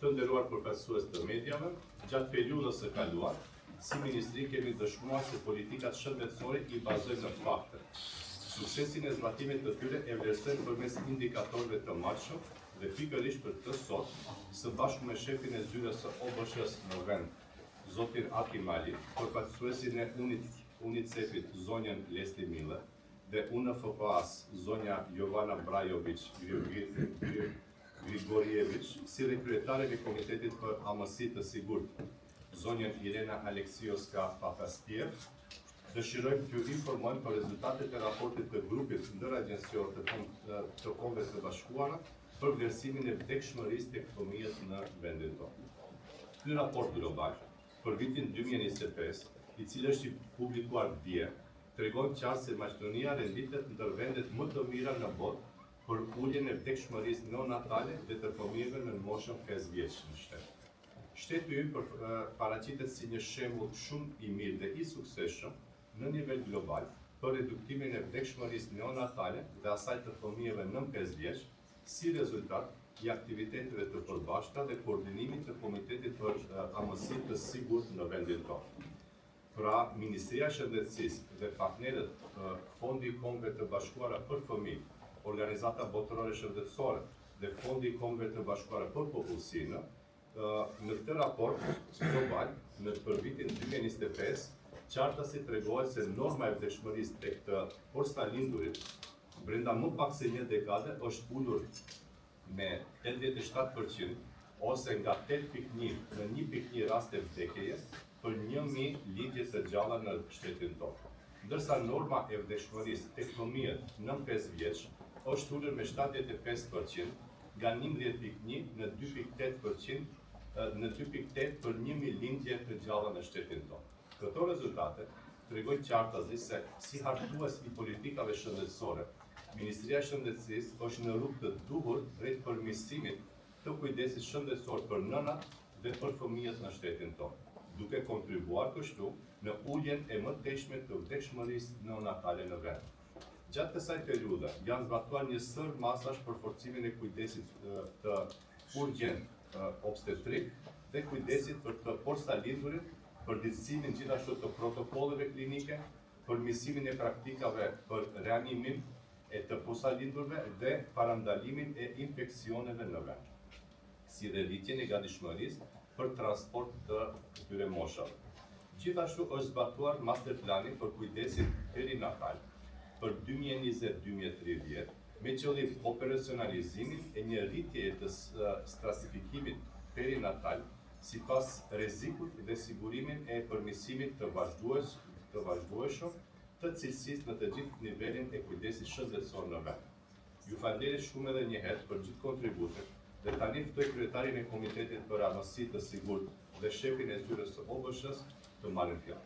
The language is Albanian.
Të nderuar përfaqësues të mediave, gjatë periudhës së kaluar, si ministri kemi dëshmuar se politikat shëndetësore i bazojnë në fakte. Suksesin e zbatimit të tyre e vlerësojmë përmes indikatorëve të matshëm dhe pikërisht për të sot, së bashku me shefin e zyrës së OBSH-s në vend, zotin Aki Mali, përfaqësuesin e UNICEF-it zonjën Lesli Mille dhe UNFPA-s zonja Jovana Brajović Grigorjević, si dhe kryetaren e Komitetit për Amësi të Sigurt, zonjën Irena Aleksiovska Papastiev, dëshirojmë t'ju informojmë për rezultatet e raportit të grupit ndëragjensior të Kombeve të Bashkuara për vlerësimin e vdekshmërisë tek fëmijët në vendin tonë. Ky raport global për vitin 2025, i cili është publikuar dje, tregon qartë se Maqedonia renditet ndër vendet më të mira në botë për uljen e vdekshmërisë neonatale dhe të fëmijëve në moshën 5 vjeç në shtet. Shteti ynë paraqitet si një shembull shumë i mirë dhe i suksesshëm në nivel global për reduktimin e vdekshmërisë neonatale dhe asaj të fëmijëve nën 5 vjeç, si rezultat i aktiviteteve të përbashkëta dhe koordinimit të Komitetit për Amësi të Sigurt në vendin tonë. Pra, Ministria e Shëndetësisë dhe partnerët Fondi i Kombeve të Bashkuara për Fëmijë, Organizata Botërore Shëndetësore dhe Fondi i Kombeve të Bashkuara për Popullsinë, në këtë raport global për vitin 2025, qartësi tregohet se norma e vdekshmërisë tek të porsalindurit brenda më pak se një dekade është ulur me 87% ose nga 8.1 në 1.1 raste vdekjeje për 1.000 lindje të gjalla në shtetin tonë. Ndërsa norma e vdekshmërisë tek fëmijët nën 5 vjeç është ulur me 75% nga 11.1 në 2.8% në 2.8 për 1.000 lindje të gjalla në shtetin tonë. Këto rezultate tregojnë qartësisht se si hartues i politikave shëndetësore, Ministria e Shëndetësisë është në rrugë të duhur drejt përmirësimit të kujdesit shëndetësor për nënat dhe për fëmijët në shtetin tonë, duke kontribuar kështu në uljen e mëtejshme të vdekshmërisë neonatale në vend. Gjatë kësaj periudhe janë zbatuar një sër masash për forcimin e kujdesit të urgjent obstetrik dhe kujdesit për të porsalindurit, përditësimin gjithashtu të protokolleve klinike, përmirësimin e praktikave për reanimin e të porsalindurve dhe parandalimin e infeksioneve në vend, si dhe rritjen e gatishmërisë për transport të këtyre moshave. Gjithashtu është zbatuar master plani për kujdesin perinatal për 2020-2030, me qëllim operacionalizimin e një rritjeje të stratifikimit perinatal sipas rrezikut dhe sigurimin e përmirësimit të vazhdueshëm të cilësisë në të gjithë nivelin e kujdesit shëndetësor në vend. Ju falenderoj shumë edhe një herë për gjithë kontributet dhe tani ftoj kryetarin e Komitetit për Amësi të Sigurt dhe shefin e zyrës së OBSH-s të marrin fjalë.